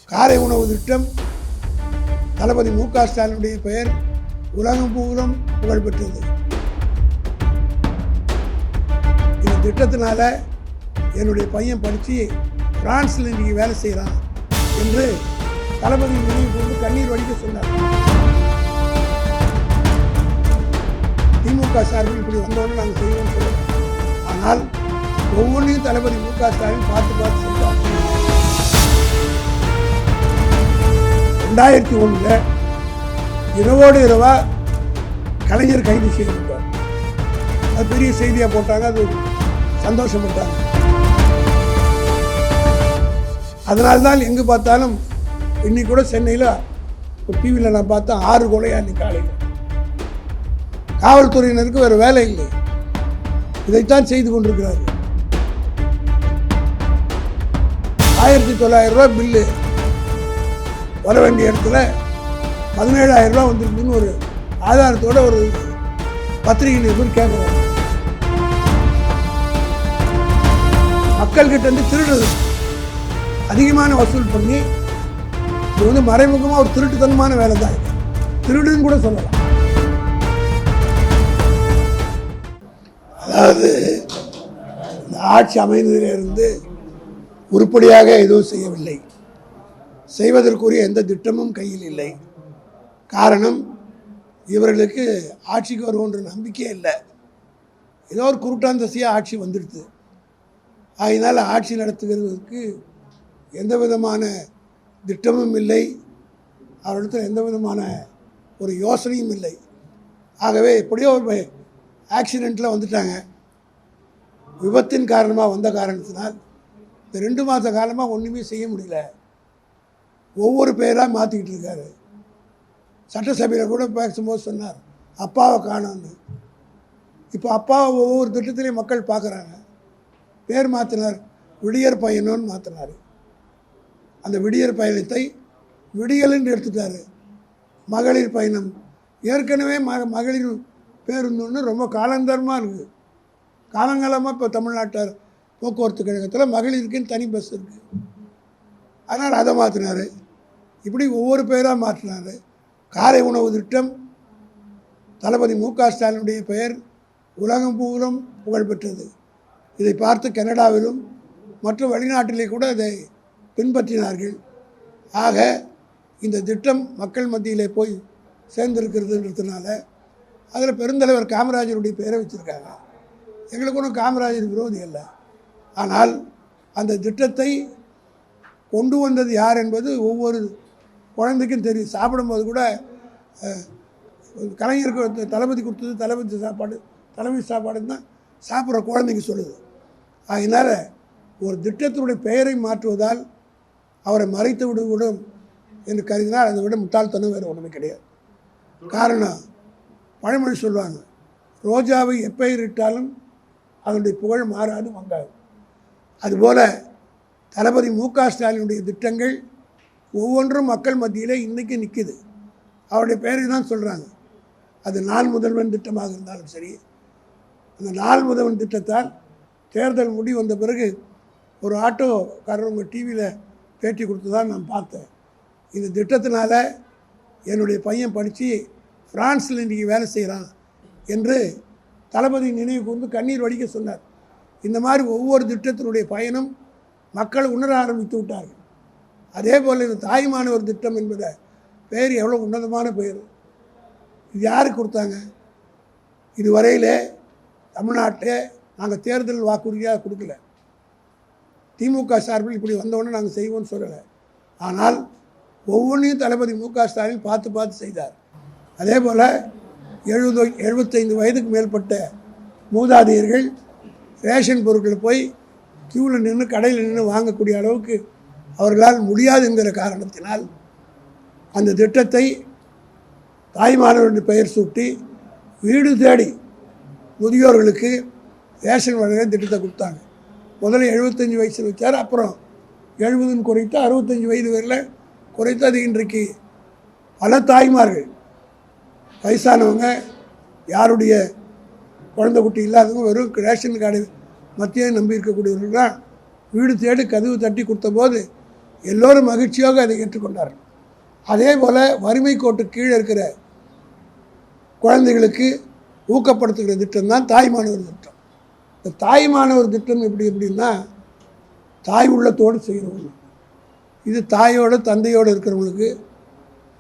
காலை உணவு திட்டம் தளபதி மு.க. ஸ்டாலினுடைய பெயர் உலகம் பூரம் புகழ்பெற்றது. இந்த திட்டத்தினால என்னுடைய பையன் படித்து பிரான்ஸில் இன்றைக்கி வேலை செய்கிறான் என்று தளபதி நினைவு கொண்டு கண்ணீர் வடிக்க சொன்னார். திமுக சார்பில் இப்படி வந்தோன்னு நாங்கள் செய்வோம்னு சொல்லுவோம். ஆனால் ஒவ்வொன்றையும் தளபதி மு.க. ஸ்டாலின் பார்த்து செஞ்சார். 2001 இரவோடு இரவாக கலைஞர் கைது செய்யப்பட்டார். அது பெரிய செய்தியாக போட்டாங்க, அது சந்தோஷப்பட்டாங்க. அதனால்தான் எங்கே பார்த்தாலும் இன்னைக்கு கூட சென்னையில் ஒரு டிவியில் நான் பார்த்தேன் 6 கொலையா இன்னைக்கு காலையில். காவல்துறையினருக்கு வேறு வேலை இல்லை, இதைத்தான் செய்து கொண்டிருக்கிறார்கள். 1900 ரூபா பில்லு வர வேண்டிய இடத்துல 17,000 ரூபா வந்துருக்குன்னு ஒரு ஆதாரத்தோட ஒரு பத்திரிகை நிருபர் கேட்குறாங்க. மக்கள்கிட்ட இருந்து திருடுறது அதிகமான வசூல் பண்ணி இது மறைமுகமாக ஒரு திருட்டுத்தனமான வேலை தான். திருடுன்னு கூட சொல்லலாம். அதாவது இந்த ஆட்சி அமைந்ததிலிருந்து உருப்படியாக எதுவும் செய்யவில்லை, செய்வதற்குரிய எந்த திட்டமும் கையில் இல்லை. காரணம், இவர்களுக்கு ஆட்சிக்கு வருவோன்ற நம்பிக்கையே இல்லை. ஏதோ ஒரு குருட்டாந்தசியாக ஆட்சி வந்துடுது. அதனால் ஆட்சி நடத்துகிறதுக்கு எந்த விதமான திட்டமும் இல்லை, அவரிடத்தில் எந்த விதமான ஒரு யோசனையும் இல்லை. ஆகவே எப்படியோ ஒரு ஆக்சிடெண்ட்டில் வந்துட்டாங்க. விபத்தின் காரணமாக வந்த காரணத்தினால் இந்த 2 மாத காலமாக ஒன்றுமே செய்ய முடியல. ஒவ்வொரு பேராக மாற்றிக்கிட்டு இருக்காரு. சட்டசபையில் கூட பேசும்போது சொன்னார் அப்பாவை காணோன்னு. இப்போ அப்பாவை ஒவ்வொரு திட்டத்திலையும் மக்கள் பார்க்குறாங்க. பேர் மாற்றினார், விடியற் பயணம்னு மாற்றினார். அந்த விடியற் பயணத்தை விடியல் என்று எடுத்துட்டார். மகளிர் பயணம் ஏற்கனவே மகளிர் பேருந்துன்னு ரொம்ப காலந்தரமாக இருக்குது. காலங்காலமாக இப்போ தமிழ்நாட்டார் போக்குவரத்து கழகத்தில் மகளிருக்குன்னு தனி பஸ் இருக்குது. அதனால் அதை மாற்றினார். இப்படி ஒவ்வொரு பேராக மாற்றினார். காலை உணவு திட்டம் தளபதி மு.க. ஸ்டாலினுடைய பெயர் உலகம் பூரம் புகழ்பெற்றது. இதை பார்த்து கனடாவிலும் மற்றும் வெளிநாட்டிலே கூட இதை பின்பற்றினார்கள். ஆக இந்த திட்டம் மக்கள் மத்தியிலே போய் சேர்ந்திருக்கிறதுன்றதுனால அதில் பெருந்தலைவர் காமராஜருடைய பெயரை வச்சுருக்காங்க. எங்களுக்கு ஒன்றும் காமராஜர் விரோதி இல்லை. ஆனால் அந்த திட்டத்தை கொண்டு வந்தது யார் என்பது ஒவ்வொரு குழந்தைக்கும் தெரியும். சாப்பிடும்போது கூட கலைஞருக்கு தளபதி கொடுத்தது தலைமை சாப்பாடுன்னு தான் சாப்பிட்ற குழந்தைங்க சொல்லுது. அதனால் ஒரு திட்டத்தினுடைய பெயரை மாற்றுவதால் அவரை மறைத்து விடும் என்று கருதினால் அதை விட முட்டாள்தனம் வேறு ஒன்றுமே கிடையாது. காரணம், பழமொழி சொல்லுவாங்க, ரோஜாவை எப்பெயரிட்டாலும் அதனுடைய புகழ் மாறாது வங்காது. அதுபோல் தளபதி மு.க. ஸ்டாலினுடைய திட்டங்கள் ஒவ்வொன்றும் மக்கள் மத்தியிலே இன்றைக்கி நிற்கிது. அவருடைய பெயரை தான் சொல்கிறாங்க. அது நாள் முதல்வன் திட்டமாக இருந்தாலும் சரி, அந்த நாள் முதல்வன் திட்டத்தால் தேர்தல் முடி வந்த பிறகு ஒரு ஆட்டோக்காரர் உங்கள் டிவியில் பேட்டி கொடுத்து தான் நான் பார்த்தேன். இந்த திட்டத்தினால என்னுடைய பையன் படித்து பிரான்ஸில் இன்றைக்கி வேலை செய்கிறான் என்று தளபதி நினைவு கொண்டு கண்ணீர் வடிக்க சொன்னார். இந்த மாதிரி ஒவ்வொரு திட்டத்தினுடைய பயனும் மக்கள் உணர ஆரம்பித்து விட்டார்கள். அதே போல் இந்த தாய்மானவர் திட்டம் என்பதை பெயர் எவ்வளோ உன்னதமான பெயர். இது யாருக்கு கொடுத்தாங்க? இதுவரையிலே தமிழ்நாட்டில் நாங்கள் தேர்தல் வாக்குறுதியாக கொடுக்கல. திமுக சார்பில் இப்படி வந்தோடனே நாங்கள் செய்வோம்னு சொல்லலை. ஆனால் ஒவ்வொன்றையும் தளபதி மு.க. ஸ்டாலின் பார்த்து செய்தார். அதே போல் 75 வயதுக்கு மேற்பட்ட மூதாதையர்கள் ரேஷன் பொருட்களை போய் கியூவில் நின்று கடையில் நின்று வாங்கக்கூடிய அளவுக்கு அவர்களால் முடியாது என்கிற காரணத்தினால் அந்த திட்டத்தை தாய்மானவருடைய பெயர் சூட்டி வீடு தேடி முதியோர்களுக்கு ரேஷன் வழங்குகிற திட்டத்தை கொடுத்தாங்க. முதல்ல 75 வயசில் வச்சார், அப்புறம் 70ன்னு குறைத்து 65 வயது வரையில் குறைத்து அது இன்றைக்கு பல தாய்மார்கள் வயசானவங்க யாருடைய குழந்தை குட்டி இல்லாதவங்க வெறும் ரேஷன் கார்டு மத்திய நம்பி இருக்கக்கூடியவர்கள் தான் வீடு தேடி கதவு தட்டி கொடுத்த போது எல்லோரும் மகிழ்ச்சியாக அதை ஏற்றுக்கொண்டார்கள். அதே போல் வறுமை கோட்டு கீழே இருக்கிற குழந்தைகளுக்கு ஊக்கப்படுத்துகிற திட்டம் தான் தாய்மானவர் திட்டம். இந்த தாய்மானவர் திட்டம் எப்படின்னா தாய் உள்ளத்தோடு செய்கிறவங்க. இது தாயோடு தந்தையோடு இருக்கிறவங்களுக்கு,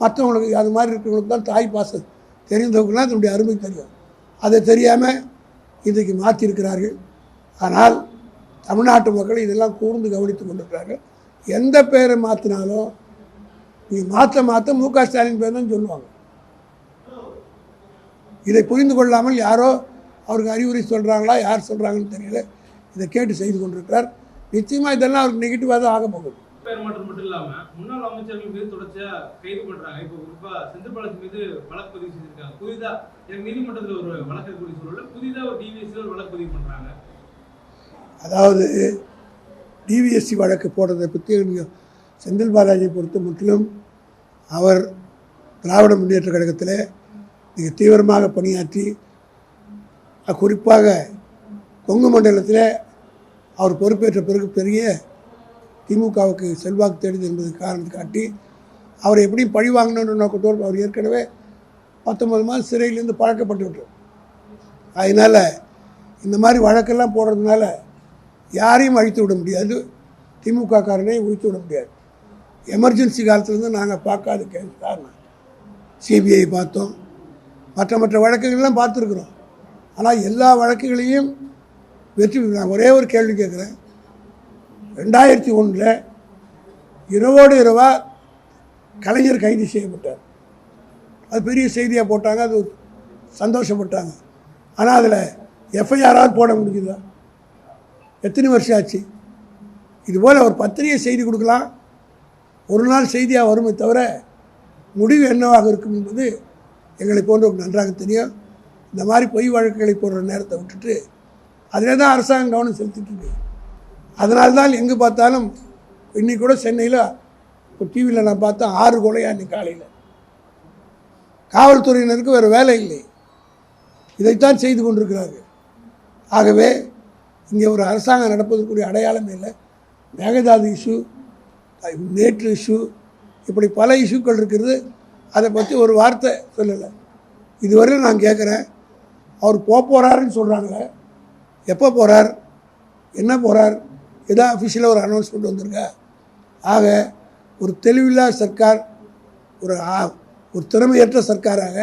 மற்றவங்களுக்கு அது மாதிரி இருக்கிறவங்களுக்கு தான் தாய் பாசம் தெரிந்தவங்கன்னா அதனுடைய அருமை தெரியும். அதை தெரியாமல் இன்றைக்கு மாற்றிருக்கிறார்கள். ஆனால் தமிழ்நாட்டு மக்கள் இதெல்லாம் கூர்ந்து கவனித்து கொண்டிருக்கிறார்கள். எந்த பேரை மாற்றினாலும் நீங்கள் மாற்ற மு.க. ஸ்டாலின் பேர் தான் சொல்லுவாங்க. இதை புரிந்து கொள்ளாமல் யாரோ அவருக்கு அறிவுரை சொல்கிறாங்களா, யார் சொல்கிறாங்கன்னு தெரியல, இதை கேட்டு செய்து கொண்டிருக்கிறார். நிச்சயமாக இதெல்லாம் அவருக்கு நெகட்டிவாக தான் ஆக போகுது. பேர் மாற்றம் மட்டும் இல்லாமல் முன்னாள் அமைச்சர்கள் மீது தொடர்ச்சியாக கைது பண்ணுறாங்க. இப்போ குறிப்பாக செந்தில் பாலாஜி மீது வழக்கு பதிவு செஞ்சுருக்காங்க. புதிதாக நீதிமன்றத்தில் ஒரு வழக்கு கூடிய சூழலில் புதிதாக ஒரு டிவிஎஸ்சியில் ஒரு வழக்கு பதிவு பண்ணுறாங்க. அதாவது டிவிஎஸ்சி வழக்கு போடுறதை பற்றி செந்தில் பாலாஜியை பொறுத்த முற்றிலும் அவர் திராவிட முன்னேற்ற கழகத்தில் மிக தீவிரமாக பணியாற்றி, குறிப்பாக கொங்கு மண்டலத்தில் அவர் பொறுப்பேற்ற பிறகு பெரிய திமுகவுக்கு செல்வாக்கு தேடுது என்பது காரணத்தை காட்டி அவரை எப்படி பழி வாங்கணுன்ற நோக்கத்தோடு அவர் ஏற்கனவே 19 மாதம் சிறையிலேருந்து பழக்கப்பட்டு விட்டார். அதனால் இந்த மாதிரி வழக்கெல்லாம் போடுறதுனால யாரையும் அழித்து விட முடியாது, திமுக காரனை ஒழித்து விட முடியாது. எமர்ஜென்சி காலத்துலேருந்து நாங்கள் பார்க்காத கேஸ் தான். சிபிஐ பார்த்தோம், மற்ற வழக்குகள்லாம் பார்த்துருக்குறோம். ஆனால் எல்லா வழக்குகளையும் வெற்றி. நான் ஒரே ஒரு கேள்வி கேட்குறேன். 2001 இரவோடு இரவாக கலைஞர் கைது செய்யப்பட்டார். அது பெரிய செய்தியாக போட்டாங்க, அது சந்தோஷப்பட்டாங்க. ஆனால் அதில் எஃப்ஐஆராவது போட முடியுதா? எத்தனை வருஷம் ஆச்சு? இதுபோல் ஒரு பத்திரிகை செய்தி கொடுக்கலாம், ஒரு நாள் செய்தியாக வருமே தவிர முடிவு என்னவாக இருக்கும் என்பது எங்களை போன்றவருக்கு நன்றாக தெரியும். இந்த மாதிரி பொய் வழக்குகளை போடுற நேரத்தை விட்டுட்டு அதில் தான் அரசாங்கம் கவனம் செலுத்திட்டு இருக்கு. அதனால்தான் எங்கே பார்த்தாலும் இன்றைக்கி கூட சென்னையில் ஒரு டிவியில் நான் பார்த்தேன் 6 கொலையாக இன்னைக்கு காலையில். காவல்துறையினருக்கு வேறு வேலை இல்லை, இதைத்தான் செய்து கொண்டிருக்கிறார்கள். ஆகவே இங்கே ஒரு அரசாங்கம் நடப்பதற்குரிய அடையாளமே இல்லை. மேகதாது இஷ்யூ, நேற்று இஷ்யூ, இப்படி பல இஷ்யூக்கள் இருக்கிறது. அதை பற்றி ஒரு வார்த்தை சொல்லலை. இதுவரையும் நான் கேட்குறேன், அவர் போகிறாருன்னு சொல்கிறாங்களே, எப்போ போகிறார், என்ன போகிறார், ஏதாவது அஃபிஷியலாக ஒரு அனௌன்ஸ்மெண்ட் வந்திருக்கா? ஆக ஒரு தெளிவில்லா சர்க்கார், ஒரு திறமையற்ற சர்க்காராக,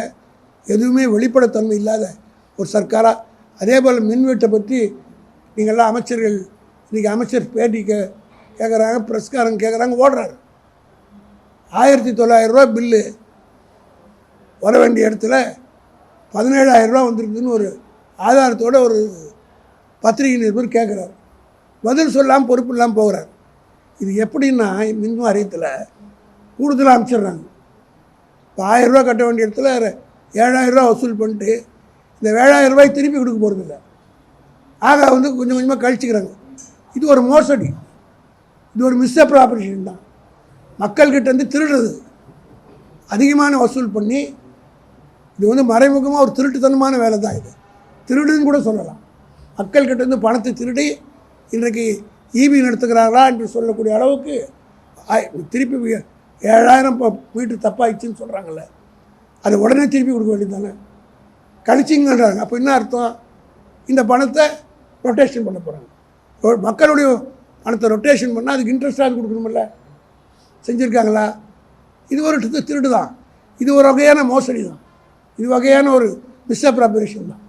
எதுவுமே வெளிப்படைத்தன்மை இல்லாத ஒரு சர்க்காராக. அதே போல் மின்வெட்டை பற்றி நீங்கள்லாம் அமைச்சர்கள், இன்றைக்கி அமைச்சர் பேட்டி கேட்குறாங்க, ப்ரெஸ்காரங்க கேட்குறாங்க, ஓடுறாரு. 1900 ரூபா பில்லு வர வேண்டிய இடத்துல 17,000 ரூபா வந்துருக்குதுன்னு ஒரு ஆதாரத்தோடு ஒரு பத்திரிகை நிருபர் கேட்குறாரு. பதில் சொல்லாமல் பொறுப்பு இல்லாமல் போகிறார். இது எப்படின்னா, மின் வாரியத்தில் கூடுதலாக அமைச்சிடுறாங்க. இப்போ 1000 ரூபா கட்ட வேண்டிய இடத்துல 7,000 ரூபா வசூல் பண்ணிட்டு இந்த 7,000 ரூபாய் திருப்பி கொடுக்க போகிறதில்ல. ஆக கொஞ்சம் கொஞ்சமாக கழிச்சிக்கிறாங்க. இது ஒரு மோசடி, இது ஒரு மிஸ்அப்ராப்ரியேஷன் தான். மக்கள்கிட்ட திருடுறது, அதிகமான வசூல் பண்ணி, இது மறைமுகமாக ஒரு திருட்டுத்தனமான வேலை தான். இது திருடுன்னு கூட சொல்லலாம். மக்கள்கிட்ட பணத்தை திருடி இன்றைக்கு ஈபி நடத்துகிறார்களா என்று சொல்லக்கூடிய அளவுக்கு திருப்பி 7,000 மீட்டர் தப்பாயிடுச்சுன்னு சொல்கிறாங்கல்ல, அதை உடனே திருப்பி கொடுக்க வேண்டியது தானே. கழிச்சிங்கன்றாங்க. அப்போ என்ன அர்த்தம்? இந்த பணத்தை ரொட்டேஷன் பண்ண போகிறாங்க. மக்களுடைய பணத்தை ரொட்டேஷன் பண்ணால் அதுக்கு இன்ட்ரெஸ்டாக கொடுக்கணுமில்ல, செஞ்சுருக்காங்களா? இது ஒரு திருடு தான், இது ஒரு வகையான மோசடி தான், இது வகையான ஒரு மிஸ்அப்ராப்ரியேஷன் தான்.